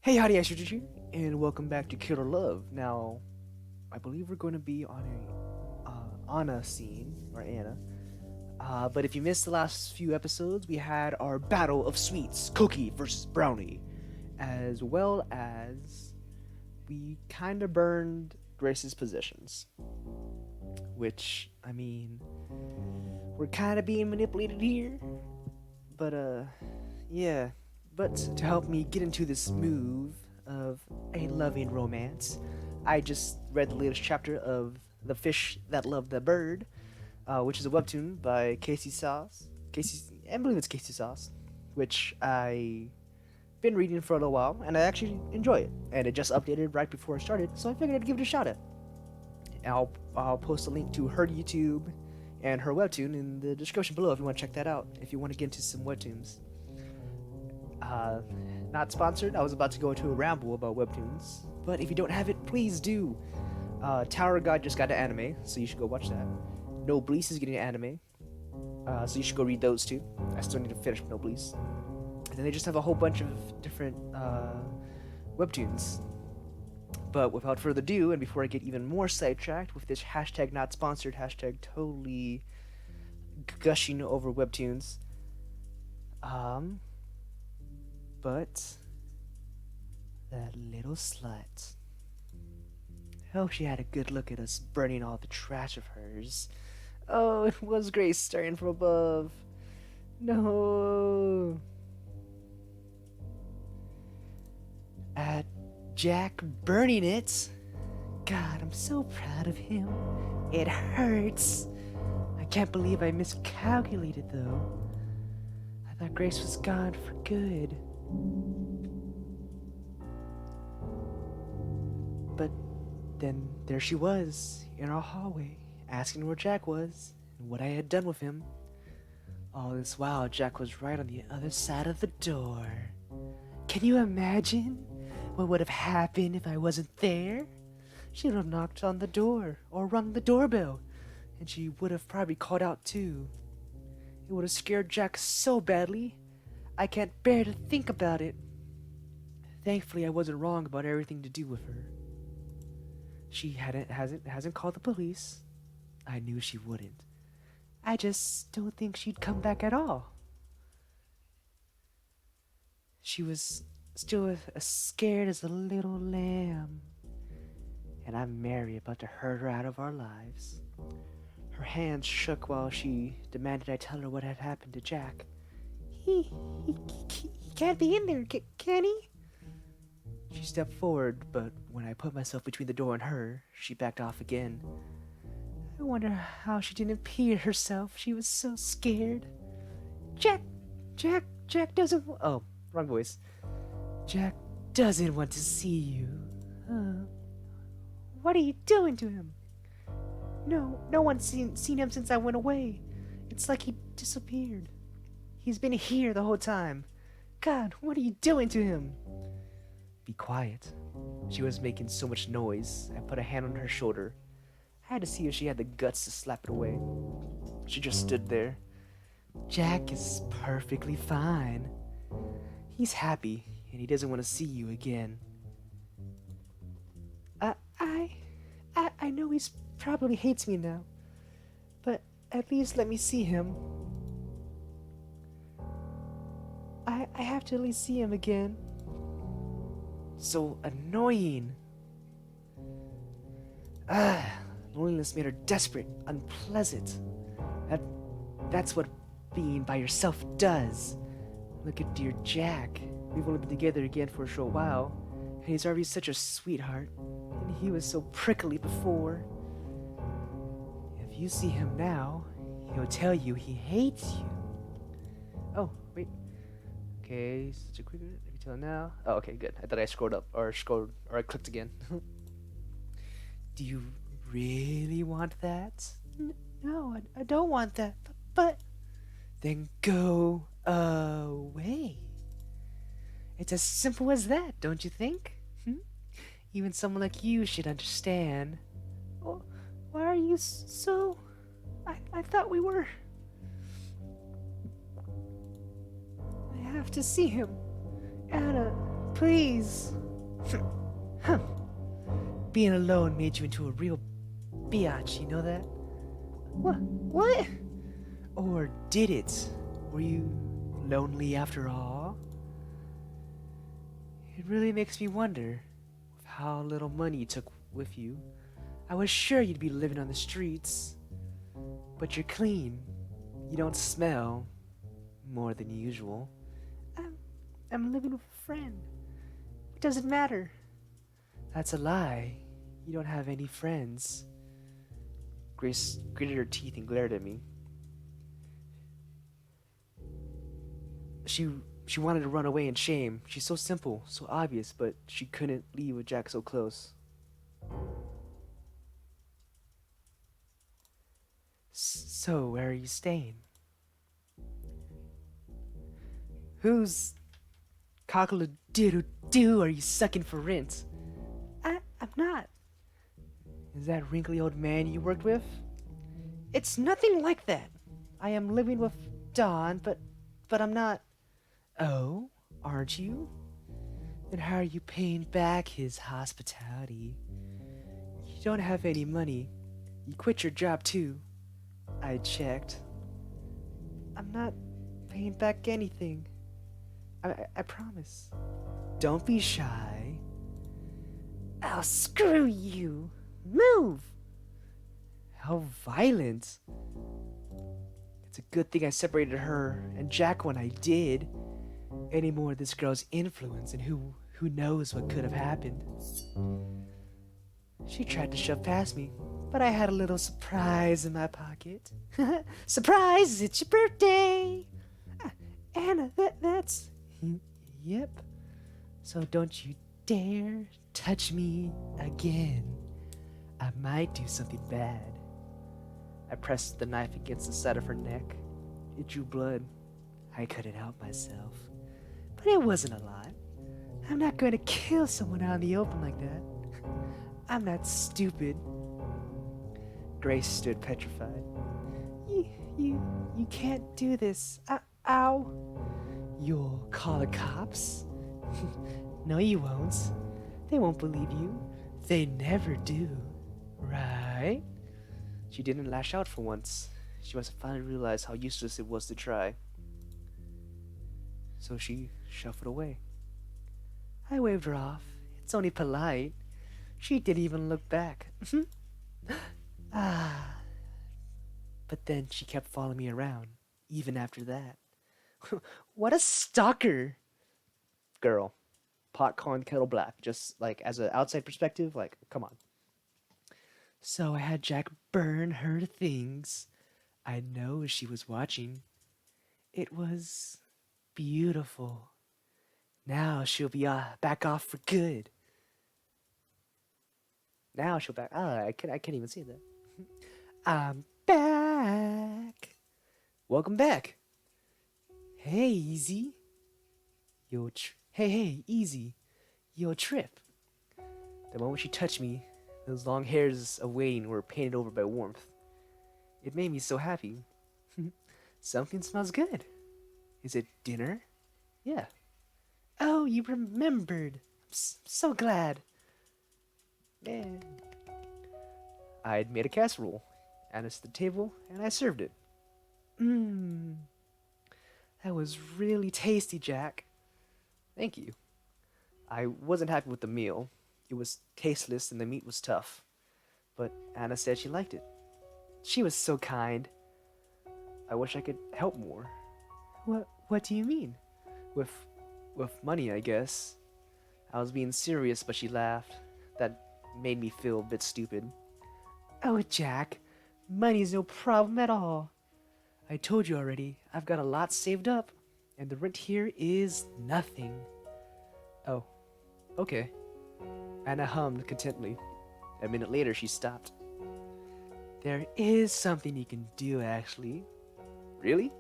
Hey, howdy, Astrogy, and welcome back to Killer Love. Now, I believe we're going to be on a Anna scene or Anna. But if you missed the last few episodes, we had our battle of sweets, Cookie versus Brownie, as well as we kind of burned Grace's possessions. Which, I mean, we're kind of being manipulated here. But yeah. But to help me get into this move of a loving romance, I just read the latest chapter of The Fish That Loved the Bird, which is a webtoon by Casey Sauce. I believe it's Casey Sauce, which I been reading for a little while, and I actually enjoy it. And it just updated right before I started, so I figured I'd give it a shot at. I'll post a link to her YouTube and her webtoon in the description below if you want to check that out. If you want to get into some webtoons. Not sponsored. I was about to go into a ramble about webtoons, but if you don't have it, please do. Tower God just got an anime, so you should go watch that. Noblesse is getting an anime, so you should go read those too. I still need to finish Noblesse. And then they just have a whole bunch of different webtoons. But without further ado, and before I get even more sidetracked with this hashtag not sponsored, hashtag totally gushing over webtoons, but that little slut. Hope she had a good look at us burning all the trash of hers. Oh, it was Grace staring from above. No. At Jack burning it. God, I'm so proud of him. It hurts. I can't believe I miscalculated though. I thought Grace was gone for good. But then there she was, in our hallway, asking where Jack was, and what I had done with him. All this while, Jack was right on the other side of the door. Can you imagine what would have happened if I wasn't there? She would have knocked on the door, or rung the doorbell, and she would have probably called out too. It would have scared Jack so badly, I can't bear to think about it. Thankfully, I wasn't wrong about everything to do with her. She hasn't called the police. I knew she wouldn't. I just don't think she'd come back at all. She was still as scared as a little lamb. And I'm Mary about to herd her out of our lives. Her hands shook while she demanded I tell her what had happened to Jack. He can't be in there, can he? She stepped forward, but when I put myself between the door and her, she backed off again. I wonder how she didn't pee herself. She was so scared. Jack doesn't... Oh, wrong voice. Jack doesn't want to see you. What are you doing to him? No one's seen him since I went away. It's like he disappeared. He's been here the whole time. God, what are you doing to him? Be quiet. She was making so much noise. I put a hand on her shoulder. I had to see if she had the guts to slap it away. She just stood there. Jack is perfectly fine. He's happy, and he doesn't want to see you again. I know he's probably hates me now, but at least let me see him. I have to at least see him again. So annoying. Loneliness made her desperate, unpleasant. That's what being by yourself does. Look at dear Jack. We've only been together again for a short while, and he's already such a sweetheart. And he was so prickly before. If you see him now, he'll tell you he hates you. Oh, wait. Okay, such a quick... Let me tell him now. Oh, okay, good. I thought I scrolled up, or I clicked again. Do you really want that? No, I don't want that. But... Then go away. It's as simple as that, don't you think? Even someone like you should understand. Oh, why are you so... I thought we were... I have to see him. Anna, Please. Huh. Being alone made you into a real biatch, you know that? What? What? Or did it? Were you lonely after all? It really makes me wonder how little money you took with you. I was sure you'd be living on the streets. But you're clean. You don't smell more than usual. I'm, I'm living with a friend. It doesn't matter. That's a lie. You don't have any friends. Grace gritted her teeth and glared at me. She wanted to run away in shame. She's so simple, so obvious, but she couldn't leave with Jack so close. So, where are you staying? Whose cockle-a-doodle-doo are you sucking for rent? I'm not. Is that wrinkly old man you worked with? It's nothing like that. I am living with Don, but I'm not. Oh, aren't you? Then how are you paying back his hospitality? You don't have any money. You quit your job too. I checked. I'm not paying back anything. I promise. Don't be shy. I'll screw you. Move! How violent. It's a good thing I separated her and Jack when I did. Any more of this girl's influence, and who knows what could have happened. She tried to shove past me, but I had a little surprise in my pocket. Surprise! It's your birthday! Anna, that's... Yep. So don't you dare touch me again. I might do something bad. I pressed the knife against the side of her neck. It drew blood. I couldn't help myself. But it wasn't a lot. I'm not going to kill someone out in the open like that. I'm not stupid. Grace stood petrified. You can't do this. Ow. You'll call the cops? No, you won't. They won't believe you. They never do. Right? She didn't lash out for once. She must have finally realized how useless it was to try. So she shuffled away. I waved her off. It's only polite. She didn't even look back. But then she kept following me around, even after that. What a stalker! Girl. Pot calling kettle black. Just like as an outside perspective, like, come on. So I had Jack burn her things. I know she was watching. It was beautiful. Now she'll be back off for good. Now she'll back. I can't even see that. I'm back. Welcome back. Hey, Easy. Hey, Easy. Your trip. The moment she touched me, those long hairs of waiting were painted over by warmth. It made me so happy. Something smells good. Is it dinner? Yeah. Oh, you remembered. I'm so glad. Man. I'd made a casserole. Added to the table, and I served it. That was really tasty, Jack. Thank you. I wasn't happy with the meal. It was tasteless and the meat was tough. But Anna said she liked it. She was so kind. I wish I could help more. What do you mean? With money, I guess. I was being serious, but she laughed. That made me feel a bit stupid. Oh, Jack, money's no problem at all. I told you already, I've got a lot saved up, and the rent here is nothing. Oh, okay. Anna hummed contentedly. A minute later, she stopped. There is something you can do, actually. Really?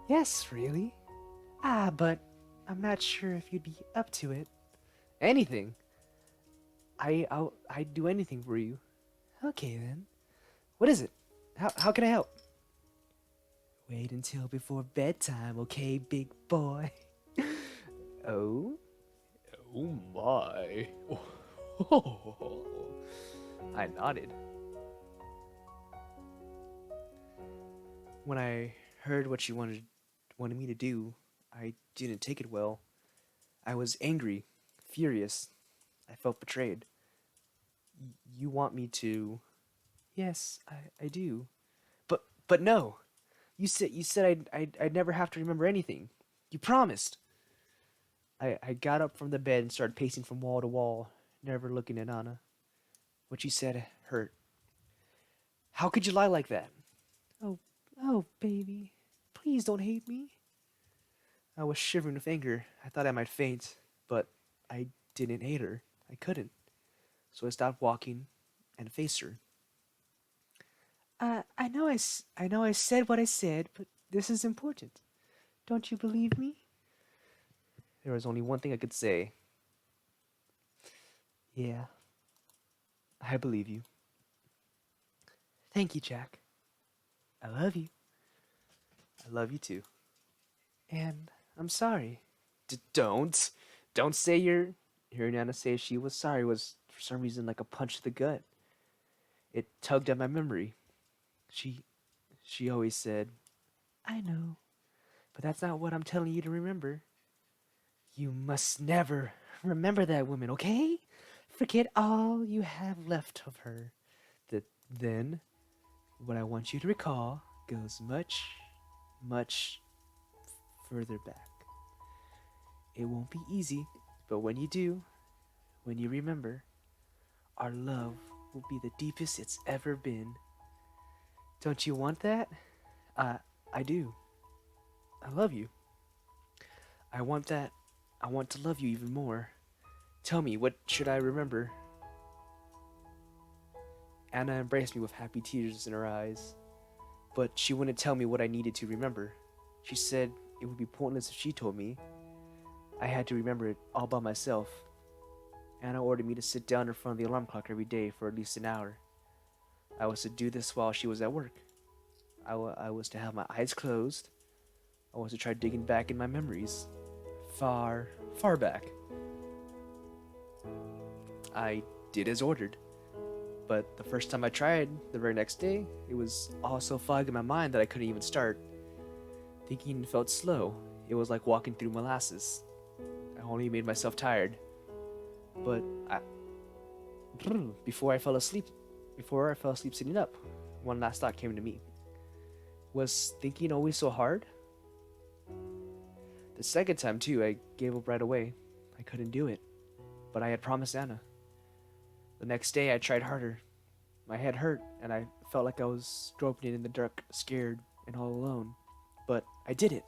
Yes, really. But I'm not sure if you'd be up to it. Anything? I'd do anything for you. Okay, then. What is it? How can I help? Wait until before bedtime, okay, big boy? Oh? Oh my. Oh. I nodded. When I heard what you wanted me to do, I didn't take it well. I was angry, furious. I felt betrayed. You want me to? Yes, I do. But no. You said I'd never have to remember anything. You promised. I got up from the bed and started pacing from wall to wall, never looking at Anna. What you said hurt. How could you lie like that? Oh, oh, baby. Please don't hate me. I was shivering with anger. I thought I might faint, but I didn't hate her. I couldn't. So I stopped walking and faced her. I know I said what I said, but this is important. Don't you believe me? There was only one thing I could say. Yeah, I believe you. Thank you, Jack. I love you. I love you too. And I'm sorry. Don't. Don't say you're. Hearing Anna say she was sorry was, for some reason, like a punch to the gut. It tugged at my memory. She. She always said, I know, but that's not what I'm telling you to remember. You must never remember that woman, okay? Forget all you have left of her. Then, what I want you to recall goes much, much further back. It won't be easy, but when you do, when you remember, our love will be the deepest it's ever been. Don't you want that? I I do. I love you. I want that. I want to love you even more. Tell me, what should I remember? Anna embraced me with happy tears in her eyes, but she wouldn't tell me what I needed to remember. She said it would be pointless if she told me. I had to remember it all by myself. Anna ordered me to sit down in front of the alarm clock every day for at least an hour. I was to do this while she was at work. I was to have my eyes closed. I was to try digging back in my memories. Far, far back. I did as ordered. But the first time I tried, the very next day, it was all so fogged in my mind that I couldn't even start. Thinking felt slow. It was like walking through molasses. I only made myself tired. But I, before I fell asleep sitting up, one last thought came to me. Was thinking always so hard? The second time, too, I gave up right away. I couldn't do it. But I had promised Anna. The next day, I tried harder. My head hurt, and I felt like I was groping in the dark, scared and all alone. But I did it.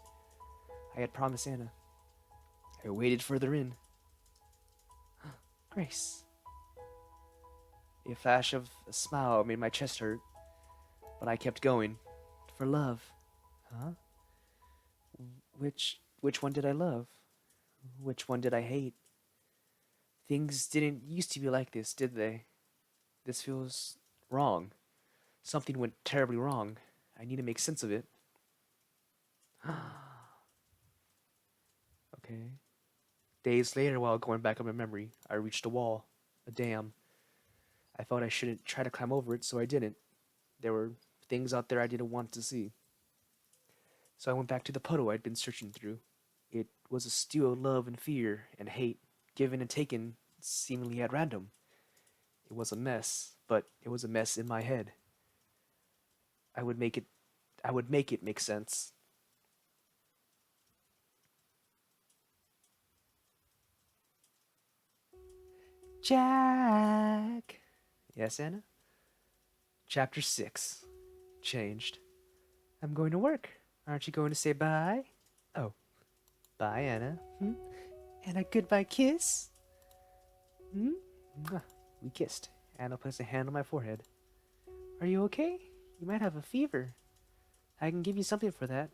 I had promised Anna. I waded further in. Grace. A flash of a smile made my chest hurt, but I kept going. For love. Huh? Which one did I love? Which one did I hate? Things didn't used to be like this, did they? This feels wrong. Something went terribly wrong. I need to make sense of it. Okay. Days later, while going back on my memory, I reached a wall, a dam. I felt I shouldn't try to climb over it, so I didn't. There were things out there I didn't want to see. So I went back to the puddle I'd been searching through. It was a stew of love and fear and hate, given and taken seemingly at random. It was a mess, but it was a mess in my head. I would make it I would make it make sense. Jack. Yes, Anna? Chapter 6. Changed. I'm going to work. Aren't you going to say bye? Oh, bye, Anna. Hmm? And a goodbye kiss? Hmm? Mwah. We kissed. Anna placed a hand on my forehead. Are you okay? You might have a fever. I can give you something for that.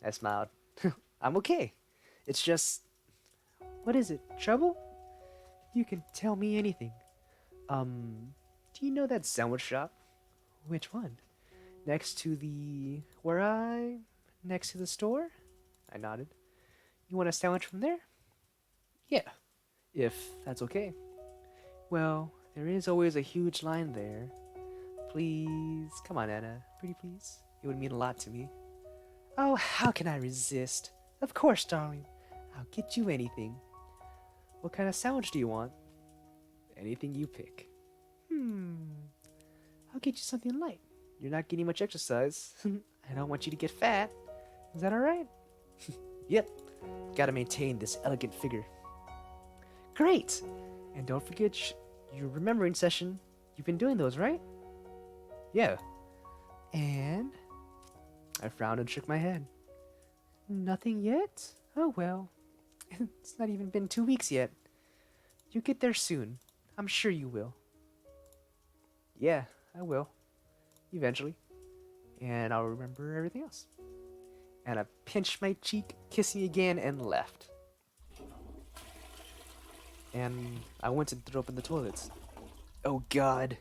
I smiled. I'm okay. It's just. What is it? Trouble? You can tell me anything. Do you know that sandwich shop? Which one? Next to the. Where I. Next to the store? I nodded. You want a sandwich from there? Yeah. if that's okay. Well, there is always a huge line there. Please, come on, Anna. Pretty please. It would mean a lot to me. Oh, how can I resist? Of course, darling. I'll get you anything. What kind of sandwich do you want? Anything you pick. Hmm. I'll get you something light. You're not getting much exercise. I don't want you to get fat. Is that alright? Yep. Gotta maintain this elegant figure. Great! And don't forget your remembering session. You've been doing those, right? Yeah. And I frowned and shook my head. Nothing yet? Oh well. It's not even been 2 weeks yet. You'll get there soon. I'm sure you will. Yeah, I will. Eventually. And I'll remember everything else. And I pinched my cheek, kissed me again, and left. And I went to throw up in the toilets. Oh god.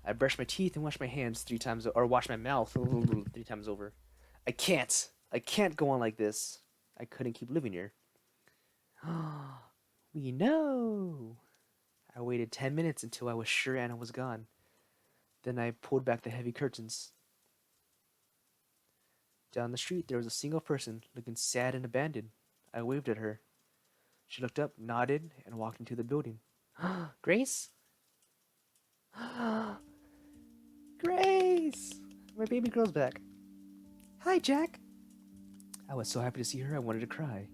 I brushed my teeth and washed my hands 3 times, or washed my mouth 3 times over. I can't. I can't go on like this. I couldn't keep living here. We know. I waited 10 minutes until I was sure Anna was gone. Then I pulled back the heavy curtains. Down the street, there was a single person, looking sad and abandoned. I waved at her. She looked up, nodded, and walked into the building. Grace? Grace! My baby girl's back. Hi, Jack. I was so happy to see her, I wanted to cry.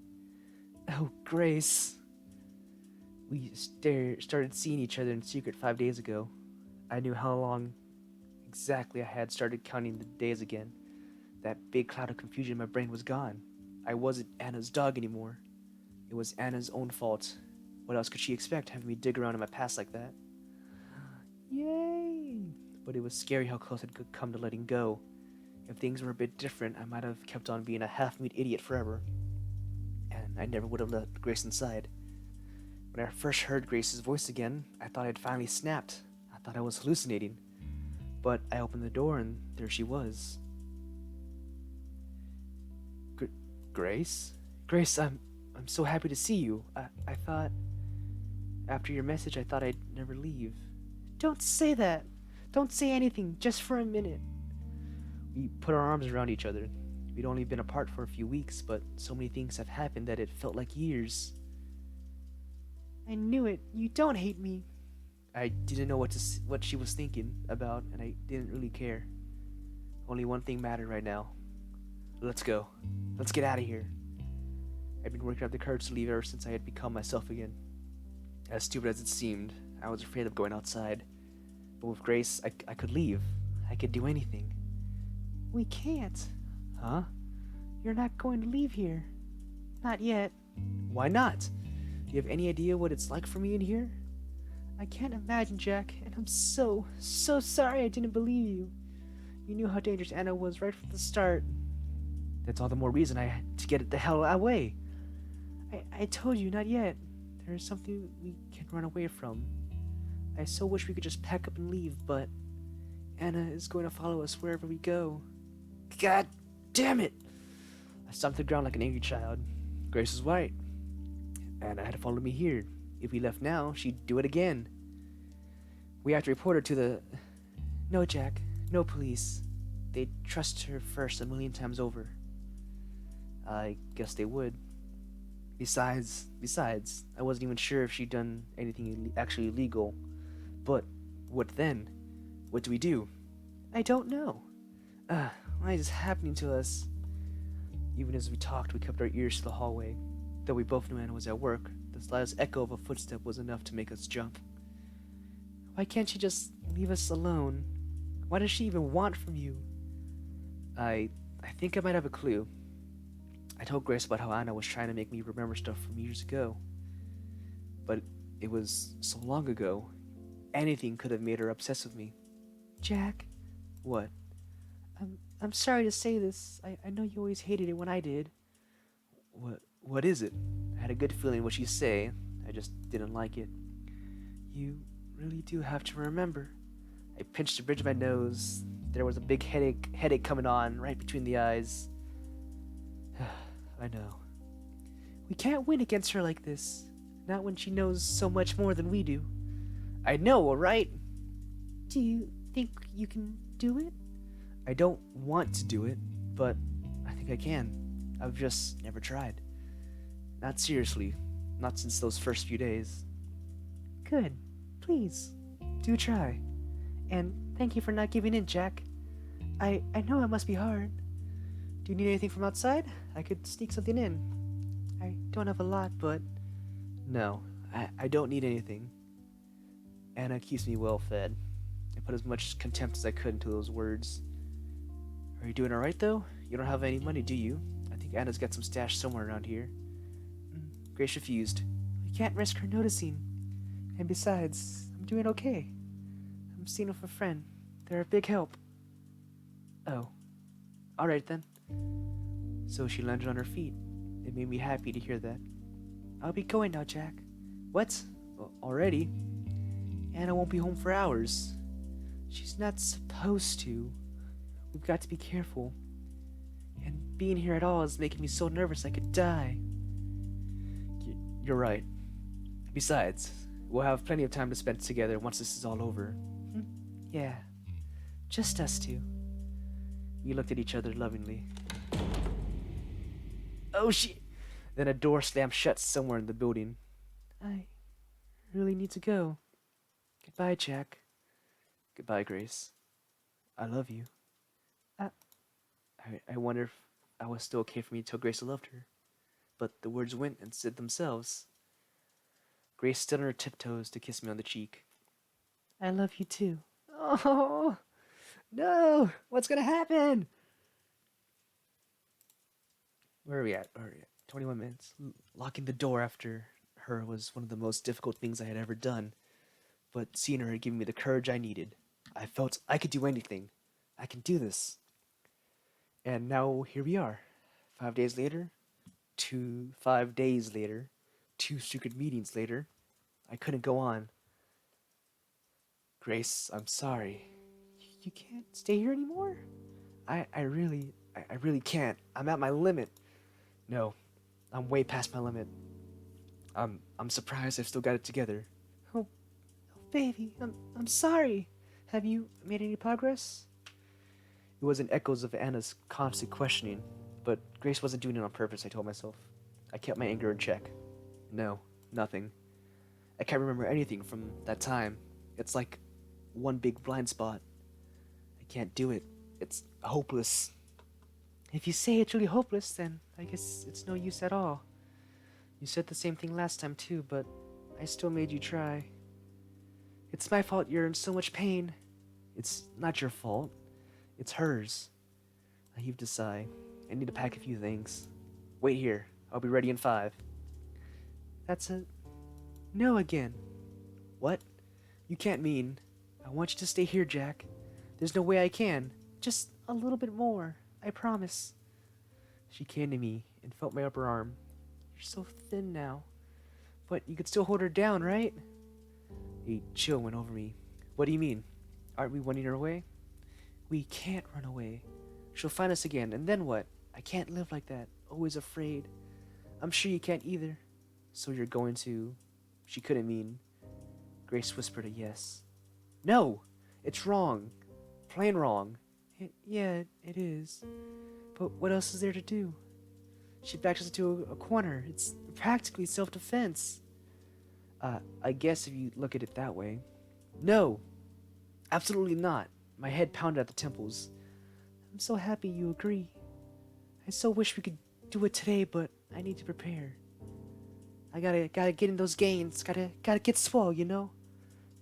Oh, Grace. We started seeing each other in secret 5 days ago. I knew how long exactly I had started counting the days again. That big cloud of confusion in my brain was gone. I wasn't Anna's dog anymore. It was Anna's own fault. What else could she expect, having me dig around in my past like that? Yay! But it was scary how close I'd come to letting go. If things were a bit different, I might have kept on being a half-meat idiot forever. And I never would have let Grace inside. When I first heard Grace's voice again, I thought I'd finally snapped. I thought I was hallucinating. But I opened the door and there she was. Grace? Grace, I'm so happy to see you. I thought... After your message, I thought I'd never leave. Don't say that. Don't say anything, just for a minute. We put our arms around each other. We'd only been apart for a few weeks, but so many things have happened that it felt like years. I knew it. You don't hate me. I didn't know what she was thinking about, and I didn't really care. Only one thing mattered right now. Let's go. Let's get out of here. I'd been working up the courage to leave ever since I had become myself again. As stupid as it seemed, I was afraid of going outside. But with Grace, I could leave. I could do anything. We can't. Huh? You're not going to leave here. Not yet. Why not? Do you have any idea what it's like for me in here? I can't imagine, Jack, and I'm so sorry I didn't believe you. You knew how dangerous Anna was right from the start. That's all the more reason I had to get the hell away. I told you, not yet. There is something we can run away from. I so wish we could just pack up and leave, but Anna is going to follow us wherever we go. God damn it! I stomped the ground like an angry child. Grace was right. Anna had to follow me here. If we left now, she'd do it again. We have to report her to the... No, Jack. No police. They'd trust her first 1,000,000 times over. I guess they would. Besides, I wasn't even sure if she'd done anything actually illegal. But what then? What do we do? I don't know. Why is this happening to us? Even as we talked, we kept our ears to the hallway. Though we both knew Anna was at work, the slightest echo of a footstep was enough to make us jump. Why can't she just leave us alone? What does she even want from you? I think I might have a clue. I told Grace about how Anna was trying to make me remember stuff from years ago. But it was so long ago. Anything could have made her obsessed with me. Jack? What? I'm sorry to say this. I know you always hated it when I did. What is it? I had a good feeling what she'd say. I just didn't like it. You really do have to remember. I pinched the bridge of my nose. There was a big headache coming on right between the eyes. I know. We can't win against her like this. Not when she knows so much more than we do. I know, alright? Do you think you can do it? I don't want to do it, but I think I can. I've just never tried. Not seriously. Not since those first few days. Good. Please, do try. And thank you for not giving in, Jack. I know it must be hard. Do you need anything from outside? I could sneak something in. I don't have a lot, but... No, I don't need anything. Anna keeps me well fed. I put as much contempt as I could into those words. Are you doing alright, though? You don't have any money, do you? I think Anna's got some stash somewhere around here. Grace refused. We can't risk her noticing. And besides, I'm doing okay. I'm staying with a friend. They're a big help. Oh. Alright then. So she landed on her feet. It made me happy to hear that. I'll be going now, Jack. What? Well, already? Anna won't be home for hours. She's not supposed to. We've got to be careful. And being here at all is making me so nervous I could die. You're right. Besides, we'll have plenty of time to spend together once this is all over. Yeah. Just us two. We looked at each other lovingly. Oh shit! Then a door slammed shut somewhere in the building. I really need to go. Goodbye, Jack. Goodbye, Grace. I love you. I wonder if I was still okay for me to tell Grace I loved her. But the words went and said themselves. Grace stood on her tiptoes to kiss me on the cheek. I love you too. Oh, no! What's gonna happen? Where are we at? 21 minutes. Locking the door after her was one of the most difficult things I had ever done. But seeing her had given me the courage I needed. I felt I could do anything. I can do this. And now here we are. 5 days later. 5 days later. 2 secret meetings later. I couldn't go on. Grace, I'm sorry. You can't stay here anymore? I really can't. I'm at my limit. No, I'm way past my limit. I'm surprised I've still got it together. Oh baby, I'm sorry. Have you made any progress? It was in echoes of Anna's constant questioning, but Grace wasn't doing it on purpose, I told myself. I kept my anger in check. No, nothing. I can't remember anything from that time. It's like one big blind spot. I can't do it. It's hopeless. If you say it's really hopeless, then I guess it's no use at all. You said the same thing last time too, but I still made you try. It's my fault you're in so much pain. It's not your fault. It's hers. I heaved a sigh. I need to pack a few things. Wait here. I'll be ready in 5. That's a no again. What? You can't mean... I want you to stay here, Jack. There's no way I can. Just a little bit more. I promise. She came to me and felt my upper arm. You're so thin now. But you could still hold her down, right? A chill went over me. What do you mean? Aren't we running her away? We can't run away. She'll find us again, and then what? I can't live like that, always afraid. I'm sure you can't either. So you're going to... She couldn't mean... Grace whispered a yes. No! It's wrong. Plain wrong. Yeah, it is. But what else is there to do? She backs us into a corner. It's practically self-defense. I guess if you look at it that way. No! Absolutely not. My head pounded at the temples. I'm so happy you agree. I so wish we could do it today, but I need to prepare. I gotta get in those gains. Gotta get swole, you know?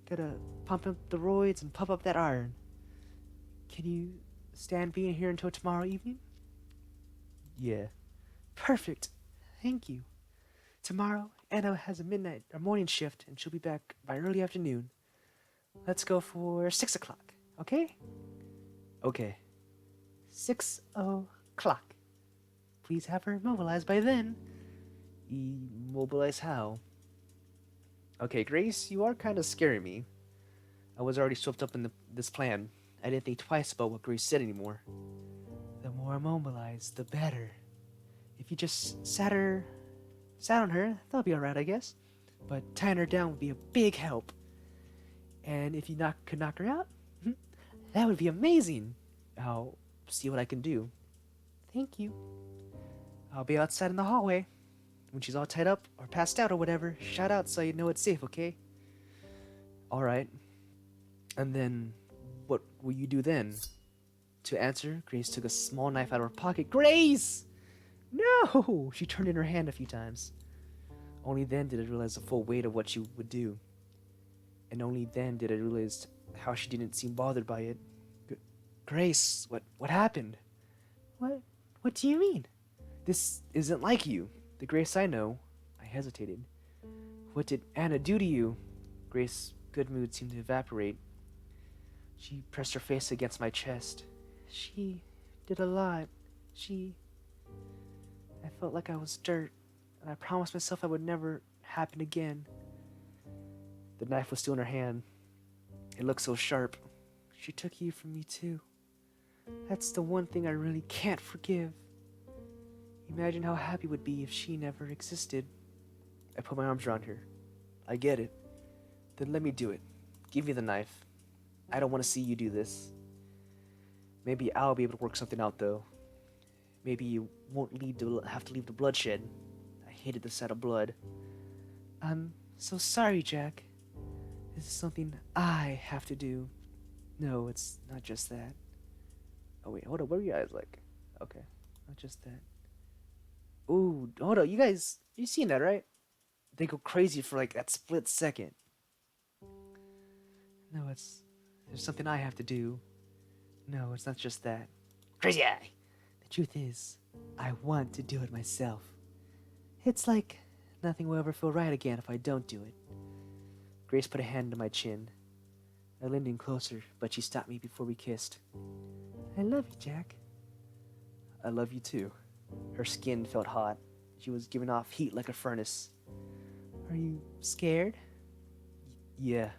Gotta pump up the roids and pump up that iron. Can you stand being here until tomorrow evening? Yeah. Perfect. Thank you. Tomorrow, Anna has a morning shift, and she'll be back by early afternoon. Let's go for 6 o'clock, okay? Okay. 6 o'clock. Please have her mobilized by then. Immobilize how? Okay, Grace, you are kind of scaring me. I was already swept up in this plan. I didn't think twice about what Grace said anymore. The more immobilized, the better. If you just sat on her, that'll be alright, I guess. but tying her down would be a big help. And if you could knock her out, that would be amazing. I'll see what I can do. Thank you. I'll be outside in the hallway. When she's all tied up or passed out or whatever, shout out so you know it's safe, okay? Alright. And then, what will you do then? To answer, Grace took a small knife out of her pocket. Grace! No! She turned in her hand a few times. Only then did I realize the full weight of what she would do. And only then did I realize how she didn't seem bothered by it. Grace, what happened? What? What do you mean? This isn't like you. The Grace I know. I hesitated. What did Anna do to you? Grace's good mood seemed to evaporate. She pressed her face against my chest. She did a lot. I felt like I was dirt, and I promised myself I would never happen again. The knife was still in her hand. It looked so sharp. She took you from me too. That's the one thing I really can't forgive. Imagine how happy it would be if she never existed. I put my arms around her. I get it. Then let me do it. Give me the knife. I don't want to see you do this. Maybe I'll be able to work something out though. Maybe you won't have to leave the bloodshed. I hated the sight of blood. I'm so sorry, Jack. This is something I have to do. No, it's not just that. Oh wait, hold up, what are you guys like? Okay, not just that. Ooh, hold up, you seen that, right? They go crazy for like that split second. No, there's something I have to do. No, it's not just that. Crazy eye! The truth is, I want to do it myself. It's like nothing will ever feel right again if I don't do it. Grace put a hand on my chin. I leaned in closer, but she stopped me before we kissed. I love you, Jack. I love you too. Her skin felt hot. She was giving off heat like a furnace. Are you scared? Yeah.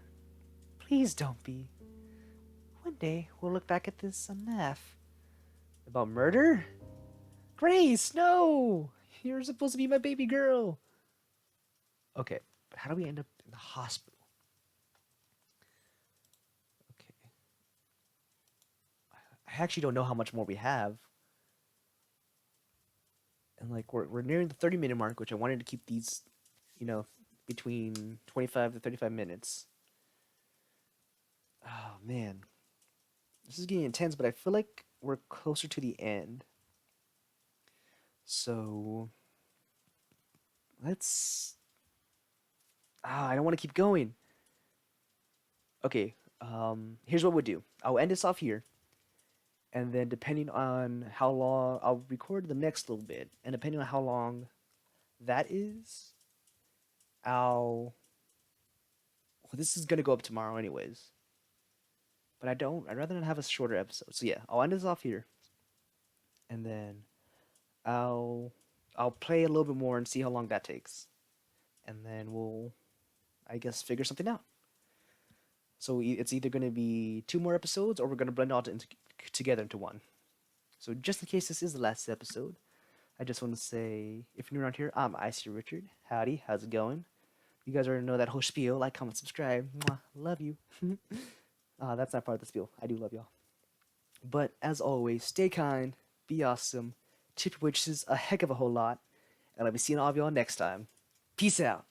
Please don't be. One day, we'll look back at this and laugh. About murder? Grace, no! You're supposed to be my baby girl. Okay, but how do we end up in the hospital? Okay. I actually don't know how much more we have. And like we're nearing the 30-minute mark, which I wanted to keep these, between 25 to 35 minutes. Oh man. This is getting intense, but I feel like we're closer to the end. So let's I don't want to keep going. Okay, here's what we'll do. I'll end this off here. And then depending on how long I'll record the next little bit, and depending on how long that is, I'll well, this is gonna go up tomorrow anyways. But I'd rather not have a shorter episode. So yeah, I'll end this off here. And then I'll I'll play a little bit more and see how long that takes. And then we'll I guess figure something out. So it's either going to be two more episodes or we're going to blend all together into one. So just in case this is the last episode, I just want to say, if you're new around here, I'm Icy Richard. Howdy, how's it going? You guys already know that whole spiel. Like, comment, subscribe. Mwah, love you. That's not part of the spiel. I do love y'all. But as always, stay kind, be awesome, tip your waitresses a heck of a whole lot, and I'll be seeing all of y'all next time. Peace out.